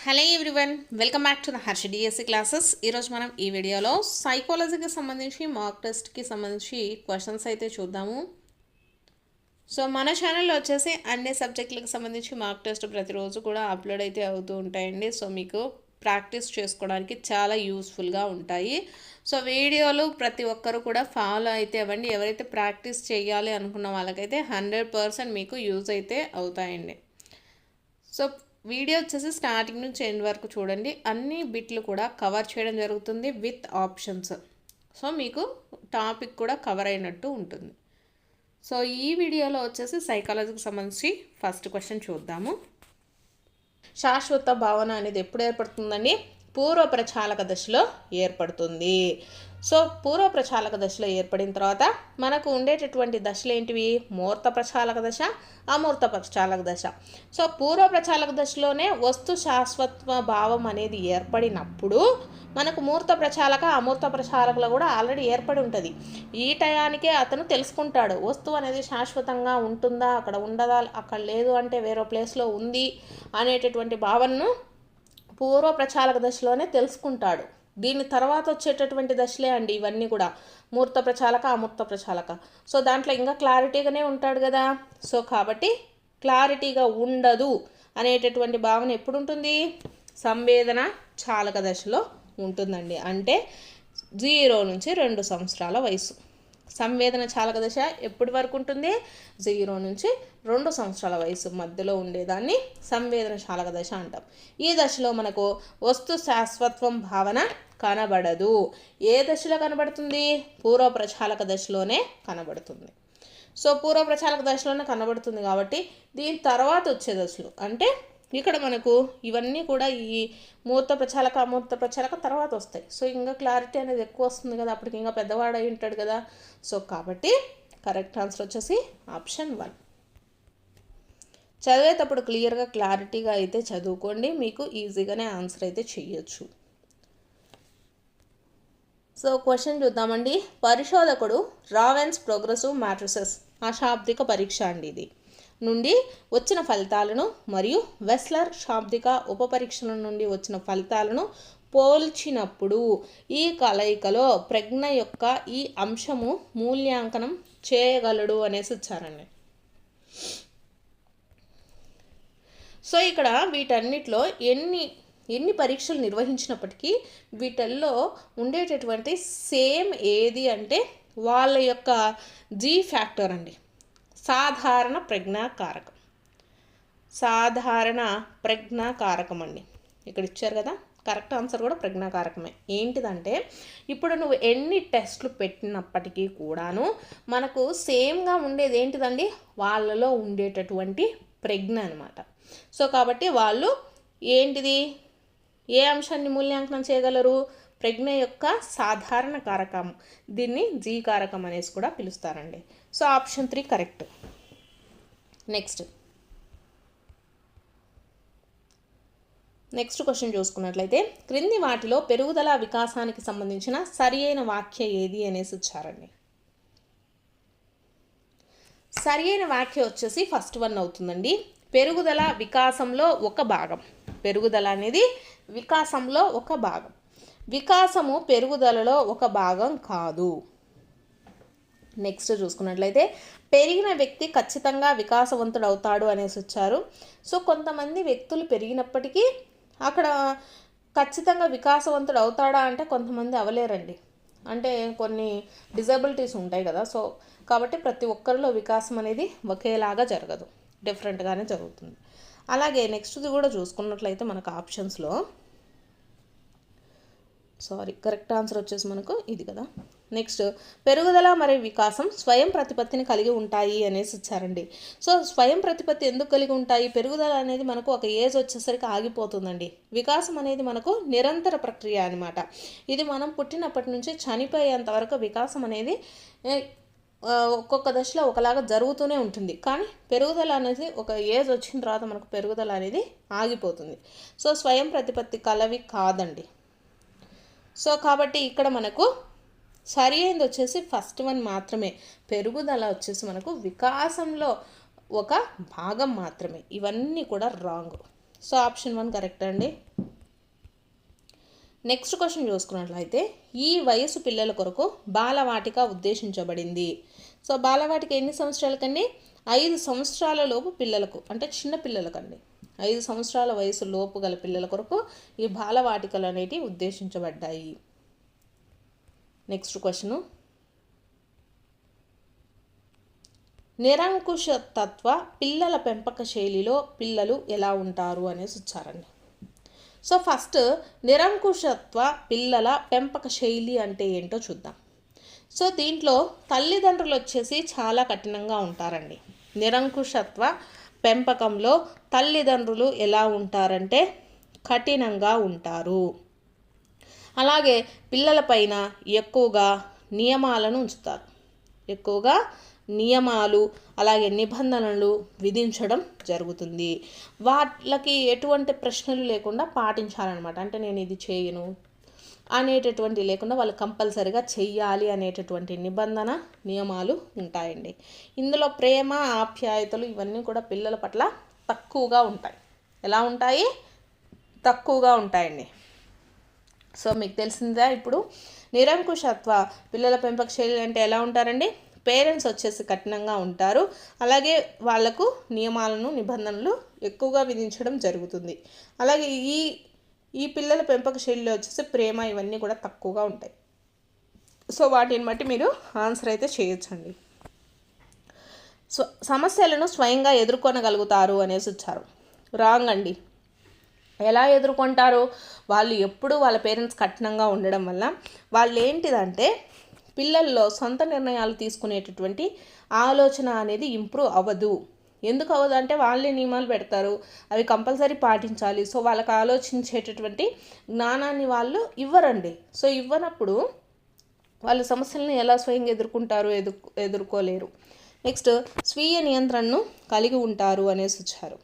Hello everyone, welcome back to the Harsha DSC classes. ఈరోజు మనం ఈ వీడియోలో సైకాలజీకి సంబంధించి మార్క్ టెస్ట్కి సంబంధించి క్వశ్చన్స్ అయితే చూద్దాము. సో మన ఛానల్లో వచ్చేసి అన్ని సబ్జెక్టులకు సంబంధించి మార్క్ టెస్ట్ ప్రతిరోజు కూడా అప్లోడ్ అయితే అవుతూ ఉంటాయండి. సో మీకు ప్రాక్టీస్ చేసుకోవడానికి చాలా యూస్ఫుల్గా ఉంటాయి. సో వీడియోలు ప్రతి ఒక్కరు కూడా ఫాలో అయితే అవ్వండి. ఎవరైతే ప్రాక్టీస్ చేయాలి అనుకున్న వాళ్ళకైతే 100% మీకు యూజ్ అయితే అవుతాయండి. సో వీడియో వచ్చేసి స్టార్టింగ్ నుంచి ఎండ్ వరకు చూడండి. అన్ని బిట్లు కూడా కవర్ చేయడం జరుగుతుంది విత్ ఆప్షన్స్. సో మీకు టాపిక్ కూడా కవర్ అయినట్టు ఉంటుంది. సో ఈ వీడియోలో వచ్చేసి సైకాలజీకి సంబంధించి ఫస్ట్ క్వశ్చన్ చూద్దాము. శాశ్వత భావన అనేది ఎప్పుడు ఏర్పడుతుందండి? పూర్వ ప్రచాలక దశలో ఏర్పడుతుంది. సో పూర్వ ప్రచాలక దశలో ఏర్పడిన తర్వాత మనకు ఉండేటటువంటి దశలు ఏంటివి? మూర్త ప్రచాలక దశ, అమూర్త ప్రచాలక దశ. సో పూర్వ ప్రచాలక దశలోనే వస్తు శాశ్వత భావం అనేది ఏర్పడినప్పుడు మనకు మూర్త ప్రచాలక, అమూర్త ప్రచాలకలో కూడా ఆల్రెడీ ఏర్పడి ఉంటుంది. ఈ టయానికే అతను తెలుసుకుంటాడు వస్తువు అనేది శాశ్వతంగా ఉంటుందా, అక్కడ ఉండదా, అక్కడ లేదు అంటే వేరే ప్లేస్లో ఉంది అనేటటువంటి భావనను పూర్వ ప్రచాలక దశలోనే తెలుసుకుంటాడు. దీని తర్వాత వచ్చేటటువంటి దశలే అండి ఇవన్నీ కూడా, మూర్త ప్రచాలక, అమూర్త ప్రచాలక. సో దాంట్లో ఇంకా క్లారిటీగానే ఉంటాడు కదా. సో కాబట్టి క్లారిటీగా ఉండదు అనేటటువంటి భావన ఎప్పుడు ఉంటుంది? సంవేదన చాలక దశలో ఉంటుందండి. అంటే 0 నుంచి 2 సంవత్సరాల వయసు. సంవేదన చాలక దశ ఎప్పటి వరకు ఉంటుంది? 0 నుంచి 2 సంవత్సరాల వయసు మధ్యలో ఉండేదాన్ని సంవేదన చాలక దశ అంటాం. ఈ దశలో మనకు వస్తు శాశ్వత్వం భావన కనబడదు. ఏ దశలో కనబడుతుంది? పూర్వ ప్రచాలక దశలోనే కనబడుతుంది. సో పూర్వ ప్రచాలక దశలోనే కనబడుతుంది కాబట్టి దీని తర్వాత వచ్చే దశలు అంటే ఇక్కడ మనకు ఇవన్నీ కూడా ఈ మూర్త ప్రచాలక, అమూర్త ప్రచాలక తర్వాత వస్తాయి. సో ఇంకా క్లారిటీ అనేది ఎక్కువ వస్తుంది కదా, అప్పటికి ఇంకా పెద్దవాడు అయి ఉంటాడు కదా. సో కాబట్టి కరెక్ట్ ఆన్సర్ వచ్చేసి ఆప్షన్ 1. చదివేటప్పుడు క్లియర్గా క్లారిటీగా అయితే చదువుకోండి, మీకు ఈజీగానే ఆన్సర్ అయితే చేయొచ్చు. సో క్వశ్చన్ చూద్దామండి. పరిశోధకుడు రావెన్స్ ప్రోగ్రెసివ్ మ్యాట్రిసెస్ అశాబ్దిక పరీక్ష అండి ఇది నుండి వచ్చిన ఫలితాలను మరియు వెస్లర్ శాబ్దిక ఉపపరీక్షల నుండి వచ్చిన ఫలితాలను పోల్చినప్పుడు ఈ కలయికలో ప్రజ్ఞ యొక్క ఈ అంశము మూల్యాంకనం చేయగలడు అనేసి ఇచ్చారండి. సో ఇక్కడ వీటన్నిటిలో ఎన్ని పరీక్షలు నిర్వహించినప్పటికీ వీటిల్లో ఉండేటటువంటి సేమ్ ఏది అంటే వాళ్ళ యొక్క జీ ఫ్యాక్టర్ అండి, సాధారణ ప్రజ్ఞాకారకం. సాధారణ ప్రజ్ఞాకారకం అండి ఇక్కడ ఇచ్చారు కదా. కరెక్ట్ ఆన్సర్ కూడా ప్రజ్ఞాకారకమే. ఏంటిదంటే ఇప్పుడు నువ్వు ఎన్ని టెస్టులు పెట్టినప్పటికీ కూడాను మనకు సేమ్గా ఉండేది ఏంటిదండి? వాళ్ళలో ఉండేటటువంటి ప్రజ్ఞ అనమాట. సో కాబట్టి వాళ్ళు ఏంటిది, ఏ అంశాన్ని మూల్యాంకనం చేయగలరు? ప్రజ్ఞ యొక్క సాధారణ కారకం. దీన్ని జీ కారకం అనేసి కూడా పిలుస్తారండి. So option 3 correct. Next question చూసుకున్నట్లయితే క్రింది వాటిలో పెరుగుదల వికాసానికి సంబంధించిన సరి అయిన వాక్య ఏది అనేసి ఇచ్చారండి. సరి అయిన వాక్య వచ్చేసి ఫస్ట్ 1 అవుతుందండి. పెరుగుదల వికాసంలో ఒక భాగం. పెరుగుదల అనేది వికాసంలో ఒక భాగం. వికాసము పెరుగుదలలో ఒక భాగం కాదు. నెక్స్ట్ చూసుకున్నట్లయితే పెరిగిన వ్యక్తి ఖచ్చితంగా వికాసవంతుడు అవుతాడు అనేసి వచ్చారు. సో కొంతమంది వ్యక్తులు పెరిగినప్పటికీ అక్కడ ఖచ్చితంగా వికాసవంతుడు అవుతాడా అంటే కొంతమంది అవలేరండి. అంటే కొన్ని డిజబిలిటీస్ ఉంటాయి కదా. సో కాబట్టి ప్రతి ఒక్కరిలో వికాసం అనేది ఒకేలాగా జరగదు, డిఫరెంట్గానే జరుగుతుంది. అలాగే నెక్స్ట్ది కూడా చూసుకున్నట్లయితే మనకు ఆప్షన్స్లో కరెక్ట్ ఆన్సర్ వచ్చేసి మనకు ఇది కదా. నెక్స్ట్ పెరుగుదల మరియు వికాసం స్వయం ప్రతిపత్తిని కలిగి ఉంటాయి అనేసి ఇచ్చారండి. సో స్వయం ప్రతిపత్తి ఎందుకు కలిగి ఉంటాయి? పెరుగుదల అనేది మనకు ఒక ఏజ్ వచ్చేసరికి ఆగిపోతుందండి. వికాసం అనేది మనకు నిరంతర ప్రక్రియ అనమాట. ఇది మనం పుట్టినప్పటి నుంచి చనిపోయేంత వరకు వికాసం అనేది ఒక్కొక్క దశలో ఒకలాగా జరుగుతూనే ఉంటుంది. కానీ పెరుగుదల అనేది ఒక ఏజ్ వచ్చిన తర్వాత మనకు పెరుగుదల అనేది ఆగిపోతుంది. సో స్వయం ప్రతిపత్తి కలవి కాదండి. సో కాబట్టి ఇక్కడ మనకు సరి అయింది వచ్చేసి ఫస్ట్ 1 మాత్రమే. పెరుగుదల వచ్చేసి మనకు వికాసంలో ఒక భాగం మాత్రమే. ఇవన్నీ కూడా రాంగ్. సో ఆప్షన్ 1 కరెక్ట్ అండి. నెక్స్ట్ క్వశ్చన్ చూసుకున్నట్లయితే ఈ వయసు పిల్లల కొరకు బాలవాటిక ఉద్దేశించబడింది. సో బాలవాటిక ఎన్ని సంవత్సరాలకండి? 5 సంవత్సరాల లోపు పిల్లలకు, అంటే చిన్న పిల్లలకండి. 5 సంవత్సరాల వయసు లోపు గల పిల్లల కొరకు ఈ బాలవాటికలు అనేటివి ఉద్దేశించబడ్డాయి. నెక్స్ట్ క్వశ్చను, నిరంకుశతత్వ పిల్లల పెంపక శైలిలో పిల్లలు ఎలా ఉంటారు అనేసి వచ్చారండి. సో ఫస్ట్ నిరంకుశత్వ పిల్లల పెంపక శైలి అంటే ఏంటో చూద్దాం. సో దీంట్లో తల్లిదండ్రులు వచ్చేసి చాలా కఠినంగా ఉంటారండి. నిరంకుశత్వ పెంపకంలో తల్లిదండ్రులు ఎలా ఉంటారంటే కఠినంగా ఉంటారు. అలాగే పిల్లలపైన ఎక్కువగా నియమాలను ఉంచుతారు. ఎక్కువగా నియమాలు అలాగే నిబంధనలు విధించడం జరుగుతుంది. వాళ్ళకి ఎటువంటి ప్రశ్నలు లేకుండా పాటించాలన్నమాట. అంటే నేను ఇది చేయను అనేటటువంటి లేకుండా వాళ్ళు కంపల్సరిగా చెయ్యాలి అనేటటువంటి నిబంధన నియమాలు ఉంటాయండి. ఇందులో ప్రేమ ఆప్యాయతలు ఇవన్నీ కూడా పిల్లల పట్ల తక్కువగా ఉంటాయి. ఎలా ఉంటాయి? తక్కువగా ఉంటాయండి. సో మీకు తెలిసిందా ఇప్పుడు నిరంకుశత్వ పిల్లల పెంపక శైలి అంటే ఎలా ఉంటారండి? పేరెంట్స్ వచ్చేసి కఠినంగా ఉంటారు. అలాగే వాళ్లకు నియమాలను నిబంధనలు ఎక్కువగా విధించడం జరుగుతుంది. అలాగే ఈ పిల్లల పెంపక శైలిలో వచ్చేసి ప్రేమ ఇవన్నీ కూడా తక్కువగా ఉంటాయి. సో వాటిని బట్టి మీరు ఆన్సర్ అయితే చేయొచ్చండి. సమస్యలను స్వయంగా ఎదుర్కొనగలుగుతారు అనేసి వచ్చారు. రాంగ్ అండి. ఎలా ఎదుర్కొంటారు? వాళ్ళు ఎప్పుడు వాళ్ళ పేరెంట్స్ కఠినంగా ఉండడం వల్ల వాళ్ళు ఏంటిదంటే పిల్లల్లో సొంత నిర్ణయాలు తీసుకునేటటువంటి ఆలోచన అనేది ఇంప్రూవ్ అవ్వదు. ఎందుకు అవ్వదు అంటే వాళ్ళే నియమాలు పెడతారు, అవి కంపల్సరీ పాటించాలి. సో వాళ్ళకి ఆలోచించేటటువంటి జ్ఞానాన్ని వాళ్ళు ఇవ్వరండి. సో ఇవ్వనప్పుడు వాళ్ళ సమస్యలను ఎలా స్వయంగా ఎదుర్కొంటారు? ఎదుర్కోలేరు. నెక్స్ట్ స్వీయ నియంత్రణను కలిగి ఉంటారు అనేసి వచ్చారు.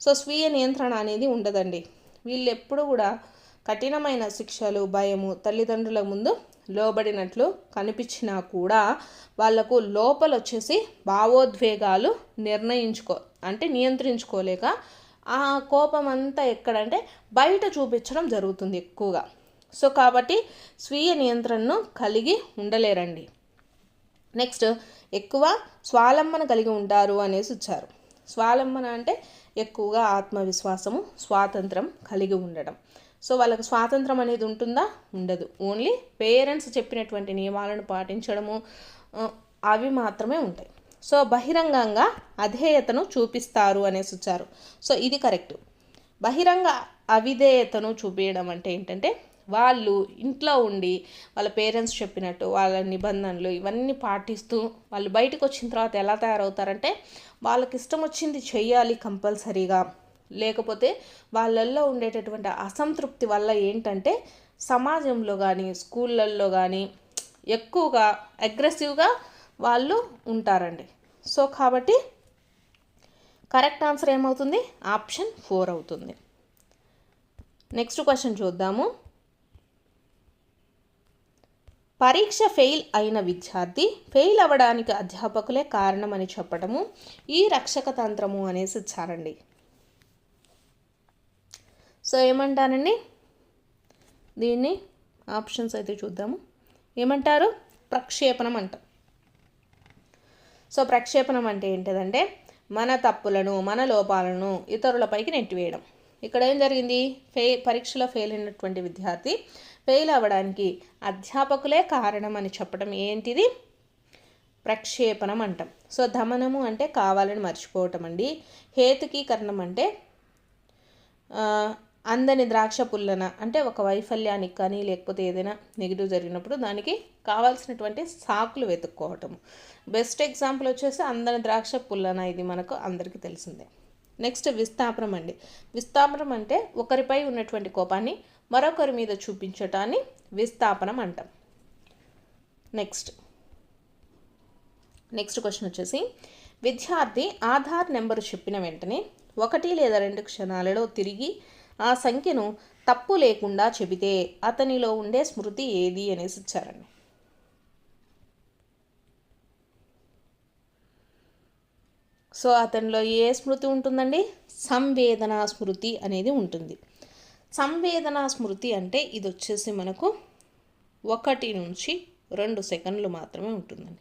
సో స్వీయ నియంత్రణ అనేది ఉండదండి. వీళ్ళు ఎప్పుడు కూడా కఠినమైన శిక్షలు, భయము, తల్లిదండ్రుల ముందు లోబడినట్లు కనిపించినా కూడా వాళ్లకు లోపల వచ్చేసి భావోద్వేగాలు నియంత్రించుకోలేక ఆ కోపం అంతా ఎక్కడంటే బయట చూపించడం జరుగుతుంది ఎక్కువగా. సో కాబట్టి స్వీయ నియంత్రణను కలిగి ఉండలేరండి. నెక్స్ట్ ఎక్కువ స్వాలంబన కలిగి ఉంటారు అనేసి వచ్చారు. స్వాలంబన అంటే ఎక్కువగా ఆత్మవిశ్వాసము, స్వాతంత్రం కలిగి ఉండడం. సో వాళ్ళకి స్వాతంత్రం అనేది ఉంటుందా? ఉండదు. ఓన్లీ పేరెంట్స్ చెప్పినటువంటి నియమాలను పాటించడము అవి మాత్రమే ఉంటాయి. సో బహిరంగంగా అధేయతను చూపిస్తారు అనేసి వచ్చారు. సో ఇది కరెక్ట్. బహిరంగ అవిధేయతను చూపించడం అంటే ఏంటంటే వాళ్ళు ఇంట్లో ఉండి వాళ్ళ పేరెంట్స్ చెప్పినట్టు వాళ్ళ నిబంధనలు ఇవన్నీ పాటిస్తూ వాళ్ళు బయటకు వచ్చిన తర్వాత ఎలా తయారవుతారంటే వాళ్ళకి ఇష్టం వచ్చింది చెయ్యాలి కంపల్సరీగా. లేకపోతే వాళ్ళల్లో ఉండేటటువంటి అసంతృప్తి వల్ల ఏంటంటే సమాజంలో కానీ స్కూళ్ళల్లో కానీ ఎక్కువగా అగ్రెసివ్గా వాళ్ళు ఉంటారండి. సో కాబట్టి కరెక్ట్ ఆన్సర్ ఏమవుతుంది? ఆప్షన్ 4 అవుతుంది. నెక్స్ట్ క్వశ్చన్ చూద్దాము. పరీక్ష ఫెయిల్ అయిన విద్యార్థి ఫెయిల్ అవ్వడానికి అధ్యాపకులే కారణమని చెప్పడము ఈ రక్షక తంత్రము అనేసి ఇచ్చారండి. సో ఏమంటారండి? దీన్ని ఆప్షన్స్ అయితే చూద్దాము. ఏమంటారు? ప్రక్షేపణం అంటారు. సో ప్రక్షేపణం అంటే ఏంటిదంటే మన తప్పులను, మన లోపాలను ఇతరులపైకి నెట్టివేయడం. ఇక్కడ ఏం జరిగింది? పరీక్షలో ఫెయిల్ అయినటువంటి విద్యార్థి ఫెయిల్ అవ్వడానికి అధ్యాపకులే కారణం అని చెప్పడం ఏంటిది? ప్రక్షేపణం అంటాం. సో దమనము అంటే కావాలని మర్చిపోవటం అండి. హేతుకీకరణం అంటే అందని ద్రాక్ష పుల్లన అంటే ఒక వైఫల్యానికి కానీ లేకపోతే ఏదైనా నెగిటివ్ జరిగినప్పుడు దానికి కావాల్సినటువంటి సాకులు వెతుక్కోవటము. బెస్ట్ ఎగ్జాంపుల్ వచ్చేసి అందని ద్రాక్ష పుల్లన, ఇది మనకు అందరికీ తెలిసిందే. నెక్స్ట్ విస్థాపనం అండి. విస్థాపనం అంటే ఒకరిపై ఉన్నటువంటి కోపాన్ని మరొకరి మీద చూపించటాన్ని విస్థాపనం అంటాం. నెక్స్ట్ క్వశ్చన్ వచ్చేసి విద్యార్థి ఆధార్ నెంబరు చెప్పిన వెంటనే 1 లేదా 2 క్షణాలలో తిరిగి ఆ సంఖ్యను తప్పు లేకుండా చెబితే అతనిలో ఉండే స్మృతి ఏది అనేసి ఇచ్చారండి. సో అతనిలో ఏ స్మృతి ఉంటుందండి? సంవేదనా స్మృతి అనేది ఉంటుంది. సంవేదనా స్మృతి అంటే ఇది వచ్చేసి మనకు 1 నుంచి 2 సెకండ్లు మాత్రమే ఉంటుందండి.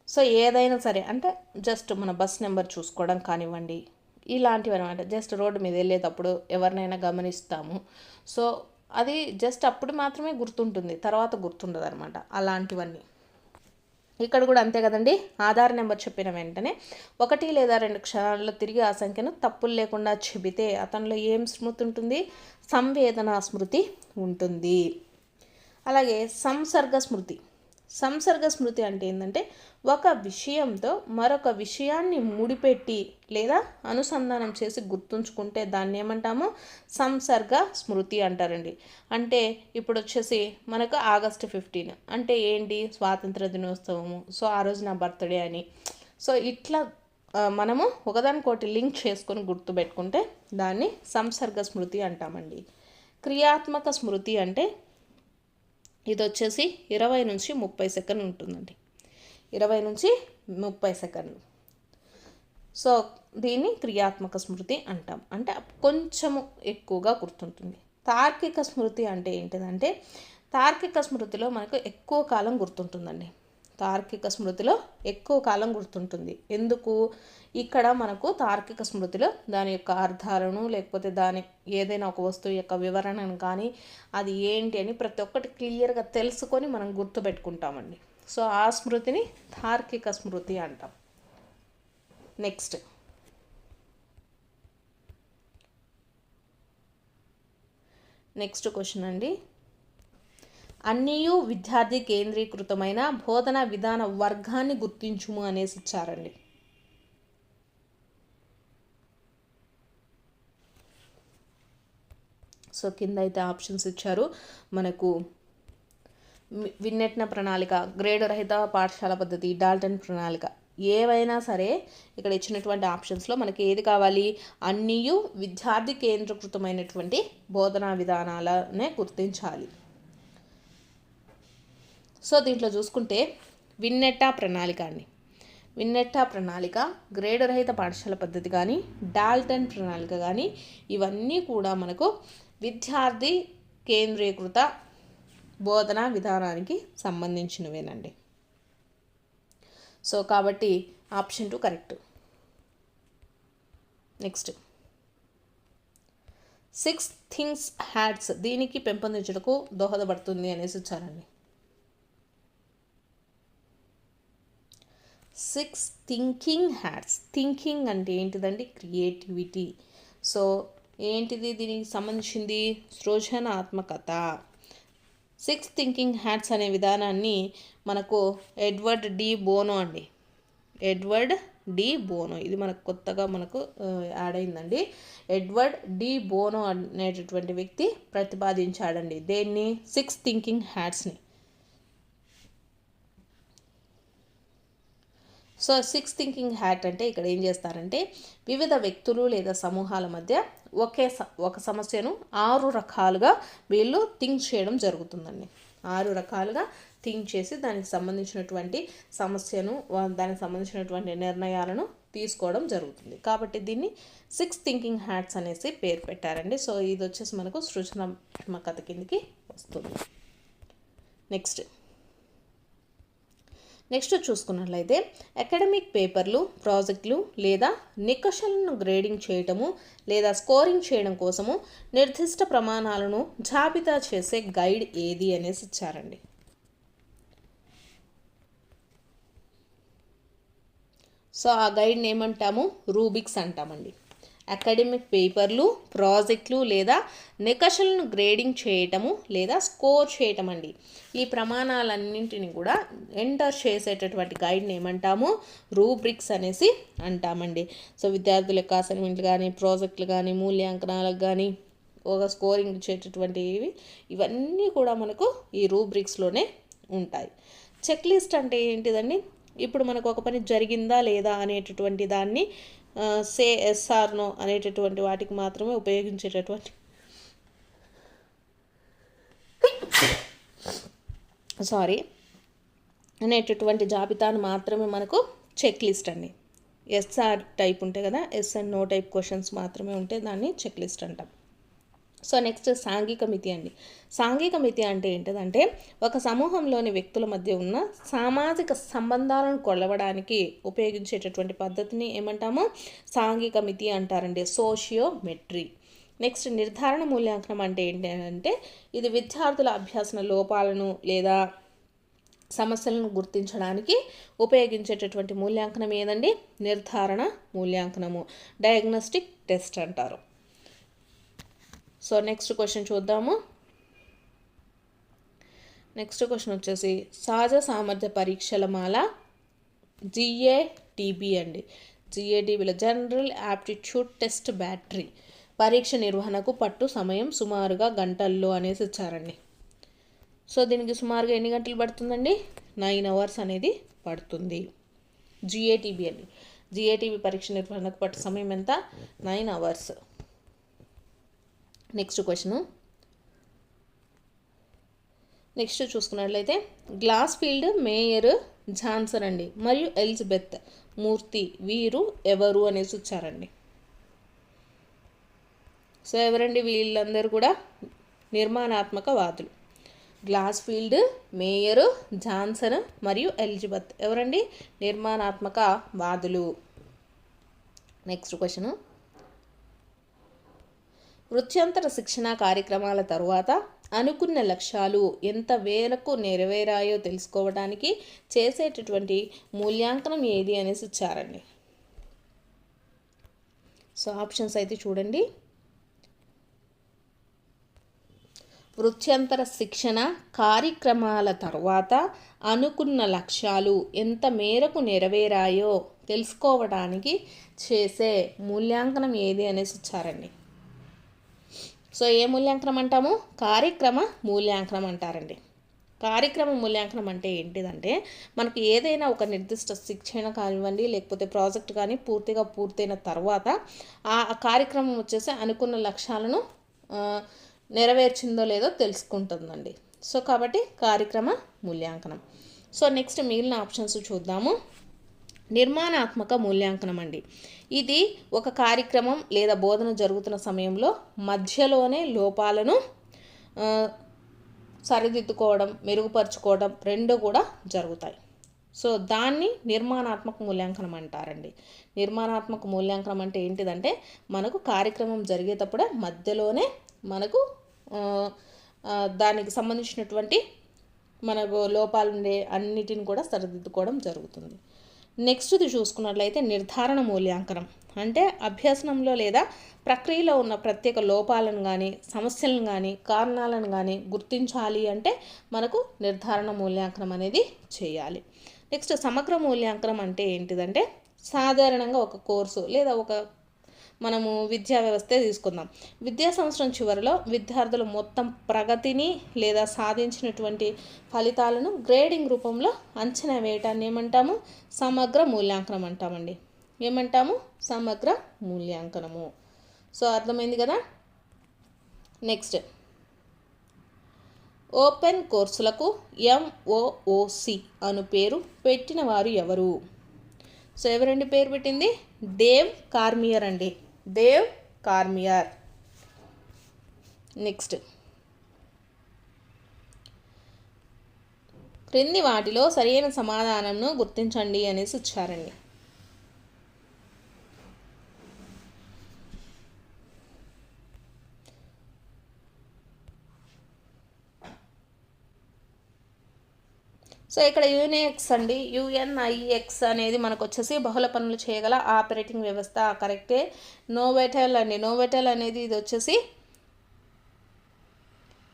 సో ఏదైనా సరే అంటే జస్ట్ మన బస్ నెంబర్ చూసుకోవడం కానివ్వండి, ఇలాంటివి అనమాట. జస్ట్ రోడ్డు మీద వెళ్ళేటప్పుడు ఎవరినైనా గమనిస్తాము, సో అది జస్ట్ అప్పుడు మాత్రమే గుర్తుంటుంది, తర్వాత గుర్తుండదు అనమాట. అలాంటివన్నీ ఇక్కడ కూడా అంతే కదండి. ఆధార్ నెంబర్ చెప్పిన వెంటనే 1 లేదా 2 క్షణాల్లో తిరిగి ఆ సంఖ్యను తప్పులు లేకుండా చెబితే అతనిలో ఏం స్మృతి ఉంటుంది? సంవేదనా స్మృతి ఉంటుంది. అలాగే సంసర్గ స్మృతి. సంసర్గ స్మృతి అంటే ఏంటంటే ఒక విషయంతో మరొక విషయాన్ని ముడిపెట్టి లేదా అనుసంధానం చేసి గుర్తుంచుకుంటే దాన్ని ఏమంటాము? సంసర్గ స్మృతి అంటారండి. అంటే ఇప్పుడు వచ్చేసి మనకు ఆగస్టు 15 అంటే ఏంటి? స్వాతంత్ర దినోత్సవము. సో ఆ రోజు నా బర్త్డే అని. సో ఇట్లా మనము ఒకదానికోటి లింక్ చేసుకొని గుర్తుపెట్టుకుంటే దాన్ని సంసర్గ స్మృతి అంటామండి. క్రియాత్మక స్మృతి అంటే ఇది వచ్చేసి 20 నుంచి 30 సెకండ్లు ఉంటుందండి. 20 నుంచి 30 సెకండ్లు. సో దీన్ని క్రియాత్మక స్మృతి అంటాం. అంటే కొంచెము ఎక్కువగా గుర్తుంటుంది. తార్కిక స్మృతి అంటే ఏంటిదంటే తార్కిక స్మృతిలో మనకు ఎక్కువ కాలం గుర్తుంటుందండి. తార్కిక స్మృతిలో ఎక్కువ కాలం గుర్తుంటుంది. ఎందుకు? ఇక్కడ మనకు తార్కిక స్మృతిలో దాని యొక్క అర్థాలను లేకపోతే దాని ఏదైనా ఒక వస్తువు యొక్క వివరణను కానీ అది ఏంటి అని ప్రతి ఒక్కటి క్లియర్గా తెలుసుకొని మనం గుర్తుపెట్టుకుంటామండి. సో ఆ స్మృతిని తార్కిక స్మృతి అంటాం. నెక్స్ట్ క్వశ్చన్ అండి. అన్నీయు విద్యార్థి కేంద్రీకృతమైన బోధన విధాన వర్గాన్ని గుర్తించుము అనేసి ఇచ్చారండి. సో కింద అయితే ఆప్షన్స్ ఇచ్చారు మనకు. విన్నెట్న ప్రణాళిక, గ్రేడు రహిత పాఠశాల పద్ధతి, డాల్టన్ ప్రణాళిక, ఏవైనా సరే ఇక్కడ ఇచ్చినటువంటి ఆప్షన్స్లో మనకి ఏది కావాలి? అన్నీయు విద్యార్థి కేంద్రీకృతమైనటువంటి బోధనా విధానాలనే గుర్తించాలి. సో దీంట్లో చూసుకుంటే విన్నెట్టా ప్రణాళిక అండి. విన్నెట్టా ప్రణాళిక, గ్రేడు రహిత పాఠశాల పద్ధతి కానీ, డాల్టన్ ప్రణాళిక కానీ ఇవన్నీ కూడా మనకు విద్యార్థి కేంద్రీకృత బోధనా విధానానికి సంబంధించినవేనండి. సో కాబట్టి option 2 correct. Next 6 things hats దీనికి పెంపొందించుటకు దోహదపడుతుంది అనేసి ఇచ్చారండి. 6 థింకింగ్ హ్యాట్స్. థింకింగ్ అంటే ఏంటిదండి? క్రియేటివిటీ. సో ఏంటిది? దీనికి సంబంధించింది సృజనాత్మకత. 6 థింకింగ్ హ్యాట్స్ అనే విధానాన్ని మనకు ఎడ్వర్డ్ డి బోనో అండి. ఎడ్వర్డ్ డి బోనో ఇది మనకు కొత్తగా మనకు యాడ్ అయిందండి. ఎడ్వర్డ్ డి బోనో అనేటటువంటి వ్యక్తి ప్రతిపాదించాడండి దేన్ని? 6 థింకింగ్ హ్యాట్స్ని. సో 6 థింకింగ్ హ్యాట్ అంటే ఇక్కడ ఏం చేస్తారంటే వివిధ వ్యక్తులు లేదా సమూహాల మధ్య ఒక సమస్యను 6 రకాలుగా వీళ్ళు థింక్ చేయడం జరుగుతుందండి. 6 రకాలుగా థింక్ చేసి దానికి సంబంధించినటువంటి సమస్యను దానికి సంబంధించినటువంటి నిర్ణయాలను తీసుకోవడం జరుగుతుంది. కాబట్టి దీన్ని 6 థింకింగ్ హ్యాట్స్ అనేసి పేరు పెట్టారండి. సో ఇది వచ్చేసి మనకు సృజనాత్మకత కిందకి వస్తుంది. నెక్స్ట్ చూసుకున్నట్లయితే అకాడమిక్ పేపర్లు, ప్రాజెక్టులు లేదా నికషాలను గ్రేడింగ్ చేయటము లేదా స్కోరింగ్ చేయడం కోసము నిర్దిష్ట ప్రమాణాలను జాబితా చేసే గైడ్ ఏది అనేసి ఇచ్చారండి. సో ఆ గైడ్ని ఏమంటాము? రూబిక్స్ అంటామండి. అకాడమిక్ పేపర్లు, ప్రాజెక్టులు లేదా నికషాలను గ్రేడింగ్ చేయటము లేదా స్కోర్ చేయటం అండి. ఈ ప్రమాణాలన్నింటినీ కూడా ఎంటర్ చేసేటటువంటి గైడ్ని ఏమంటాము? రూబ్రిక్స్ అనేసి అంటామండి. సో విద్యార్థుల యొక్క అసైన్మెంట్లు కానీ, ప్రాజెక్టులు కానీ, మూల్యాంకనాలకు కానీ ఒక స్కోరింగ్ ఇచ్చేటటువంటివి ఇవన్నీ కూడా మనకు ఈ రూబ్రిక్స్లోనే ఉంటాయి. చెక్ లిస్ట్ అంటే ఏంటిదండి? ఇప్పుడు మనకు ఒక పని జరిగిందా లేదా అనేటటువంటి దాన్ని సే ఎస్ ఆర్ నో అనేటటువంటి వాటికి మాత్రమే ఉపయోగించేటటువంటి అనేటటువంటి జాబితాను మాత్రమే మనకు చెక్ లిస్ట్ అండి. ఎస్ఆర్ టైప్ ఉంటాయి కదా, yes and no type questions మాత్రమే ఉంటే దాన్ని చెక్ లిస్ట్ అంటాం. సో నెక్స్ట్ సాంఘిక మితి అండి. సాంఘిక మితి అంటే ఏంటిదంటే ఒక సమూహంలోని వ్యక్తుల మధ్య ఉన్న సామాజిక సంబంధాలను కొలవడానికి ఉపయోగించేటటువంటి పద్ధతిని ఏమంటాము, సాంఘిక మితి అంటారండి, సోషియోమెట్రీ. నెక్స్ట్ నిర్ధారణ మూల్యాంకనం అంటే ఏంటంటే ఇది విద్యార్థుల అభ్యాసన లోపాలను లేదా సమస్యలను గుర్తించడానికి ఉపయోగించేటటువంటి మూల్యాంకనం ఏదండి, నిర్ధారణ మూల్యాంకనము, డయాగ్నోస్టిక్ టెస్ట్ అంటారు. సో నెక్స్ట్ క్వశ్చన్ చూద్దాము. నెక్స్ట్ క్వశ్చన్ వచ్చేసి సహజ సామర్థ్య పరీక్షల మాల GATB అండి. GATBలో జనరల్ యాప్టిట్యూడ్ టెస్ట్ బ్యాటరీ పరీక్ష నిర్వహణకు పట్టు సమయం సుమారుగా గంటల్లో అనేసి ఇచ్చారండి. సో దీనికి సుమారుగా ఎన్ని గంటలు పడుతుందండి, 9 hours అనేది పడుతుంది. GATB అండి. GATB పరీక్ష నిర్వహణకు పట్టు సమయం ఎంత, 9 hours. Next question. నెక్స్ట్ చూసుకున్నట్లయితే గ్లాస్ ఫీల్డ్, మేయర్, జాన్సన్ అండి మరియు ఎలిజబెత్ మూర్తి వీరు ఎవరు అనేసి వచ్చారండి. సో ఎవరండి వీళ్ళందరూ కూడా నిర్మాణాత్మక వాదులు. గ్లాస్ ఫీల్డ్, మేయర్, జాన్సన్ మరియు ఎలిజబెత్ ఎవరండి, నిర్మాణాత్మక వాదులు. Next question. వృత్యంతర శిక్షణ కార్యక్రమాల తరువాత అనుకున్న లక్ష్యాలు ఎంత మేరకు నెరవేరాయో తెలుసుకోవడానికి చేసేటటువంటి మూల్యాంకనం ఏది అనేసి ఇచ్చారండి. సో ఆప్షన్స్ అయితే చూడండి. వృత్యంతర శిక్షణ కార్యక్రమాల తర్వాత అనుకున్న లక్ష్యాలు ఎంత మేరకు నెరవేరాయో తెలుసుకోవడానికి చేసే మూల్యాంకనం ఏది అనేసి ఇచ్చారండి. సో ఏ మూల్యాంకనం అంటాము, కార్యక్రమ మూల్యాంకనం అంటారండి. కార్యక్రమ మూల్యాంకనం అంటే ఏంటిదంటే మనకు ఏదైనా ఒక నిర్దిష్ట శిక్షణ కానివ్వండి లేకపోతే ప్రాజెక్ట్ కానీ పూర్తిగా పూర్తయిన తర్వాత ఆ కార్యక్రమం వచ్చేసి అనుకున్న లక్ష్యాలను నెరవేర్చిందో లేదో తెలుసుకుంటుందండి. సో కాబట్టి కార్యక్రమ మూల్యాంకనం. సో నెక్స్ట్ మిగిలిన ఆప్షన్స్ చూద్దాము. నిర్మాణాత్మక మూల్యాంకనం అండి. ఇది ఒక కార్యక్రమం లేదా బోధన జరుగుతున్న సమయంలో మధ్యలోనే లోపాలను సరిదిద్దుకోవడం, మెరుగుపరుచుకోవడం రెండు కూడా జరుగుతాయి. సో దాన్ని నిర్మాణాత్మక మూల్యాంకనం అంటారండి. నిర్మాణాత్మక మూల్యాంకనం అంటే ఏంటిదంటే మనకు కార్యక్రమం జరిగేటప్పుడే మధ్యలోనే మనకు దానికి సంబంధించినటువంటి మనకు లోపాలుండే అన్నిటిని కూడా సరిదిద్దుకోవడం జరుగుతుంది. నెక్స్ట్ది చూసుకున్నట్లయితే నిర్ధారణ మూల్యాంకనం అంటే అభ్యసనంలో లేదా ప్రక్రియలో ఉన్న ప్రత్యేక లోపాలను కానీ సమస్యలను కానీ కారణాలను కానీ గుర్తించాలి అంటే మనకు నిర్ధారణ మూల్యాంకనం అనేది చేయాలి. నెక్స్ట్ సమగ్ర మూల్యాంకనం అంటే ఏంటిదంటే సాధారణంగా ఒక కోర్సు లేదా ఒక మనము విద్యా వ్యవస్థే తీసుకుందాం. విద్యా సంవత్సరం చివరిలో విద్యార్థుల మొత్తం ప్రగతిని లేదా సాధించినటువంటి ఫలితాలను గ్రేడింగ్ రూపంలో అంచనా వేయటాన్ని ఏమంటాము, సమగ్ర మూల్యాంకనం అంటామండి. ఏమంటాము, సమగ్ర మూల్యాంకనము. సో అర్థమైంది కదా. నెక్స్ట్ ఓపెన్ కోర్సులకు MOOC అను పేరు పెట్టిన వారు ఎవరు? సో ఎవరండి పేరు పెట్టింది? డేవ్ కార్మియర్ అండి, డేవ్ కార్మియర్. నెక్స్ట్ క్రింది వాటిలో సరైన సమాధానంను గుర్తించండి అనేసి ఇచ్చారండి. సో ఇక్కడ యూనిఎక్స్ అండి, UNIX అనేది మనకు వచ్చేసి బహుళ పనులు చేయగల ఆపరేటింగ్ వ్యవస్థ, కరెక్టే. నోవెటెల్ అండి, నోవెటెల్ అనేది ఇది వచ్చేసి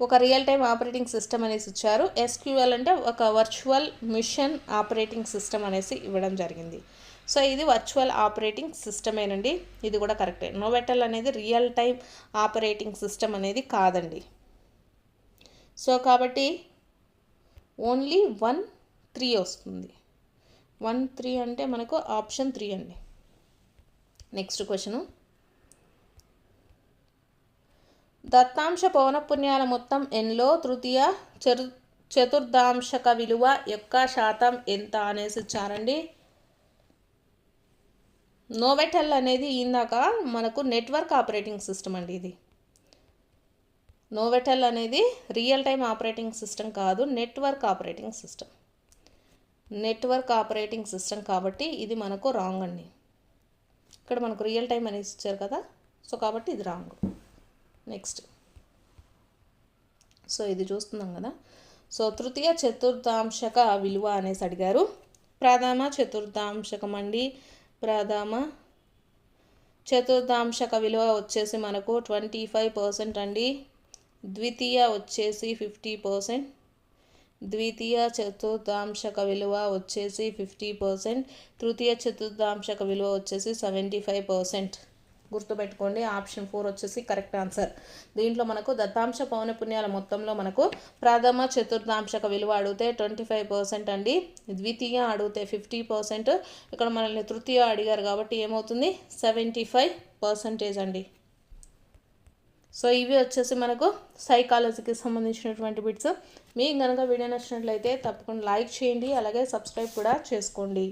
ఒక రియల్ టైమ్ ఆపరేటింగ్ సిస్టమ్ అనేసి ఇచ్చారు. SQL అంటే ఒక వర్చువల్ మిషన్ ఆపరేటింగ్ సిస్టమ్ అనేసి ఇవ్వడం జరిగింది. సో ఇది వర్చువల్ ఆపరేటింగ్ సిస్టమేనండి, ఇది కూడా కరెక్టే. నోవెటెల్ అనేది రియల్ టైమ్ ఆపరేటింగ్ సిస్టమ్ అనేది కాదండి. సో కాబట్టి ఓన్లీ 1, 3 వస్తుంది. 1, 3 అంటే మనకు ఆప్షన్ 3 అండి. Next question. దత్తాంశ పౌనఃపున్యాల మొత్తం nలో తృతీయ చతుర్థాంశక విలువ యొక్క శాతం ఎంత అనేసి ఇచ్చారండి. నోవెటెల్ అనేది ఇందాక మనకు నెట్వర్క్ ఆపరేటింగ్ సిస్టమ్ అండి. ఇది నోవెటెల్ అనేది రియల్ టైమ్ ఆపరేటింగ్ సిస్టమ్ కాదు, network operating system. Network operating system కాబట్టి ఇది మనకు రాంగ్ అండి. ఇక్కడ మనకు రియల్ టైం అనేసి ఇచ్చారు కదా, సో కాబట్టి ఇది రాంగ్. నెక్స్ట్ సో ఇది చూస్తున్నాం కదా. సో తృతీయ చతుర్థాంశక విలువ అనేసి అడిగారు. ప్రథమ చతుర్థాంశకం అండి. ప్రథమ చతుర్థాంశక విలువ వచ్చేసి మనకు 25% అండి. ద్వితీయ వచ్చేసి 50%. ద్వితీయ చతుర్థాంశక విలువ వచ్చేసి 50%. తృతీయ చతుర్థాంశక విలువ వచ్చేసి 75%. గుర్తుపెట్టుకోండి, ఆప్షన్ 4 వచ్చేసి కరెక్ట్ ఆన్సర్. దీంట్లో మనకు దత్తాంశ పౌనపున్యాల మొత్తంలో మనకు ప్రథమ చతుర్థాంశక విలువ అడిగితే 25% అండి. ద్వితీయ అడిగితే 50%. ఇక్కడ మనల్ని తృతీయ అడిగారు కాబట్టి ఏమవుతుంది 75% అండి. సో ఇవి వచ్చేసి మనకు సైకాలజీకి సంబంధించినటువంటి బిట్స్. మీకు కనుక వీడియో నచ్చినట్లయితే తప్పకుండా లైక్ చేయండి, అలాగే సబ్స్క్రైబ్ కూడా చేసుకోండి.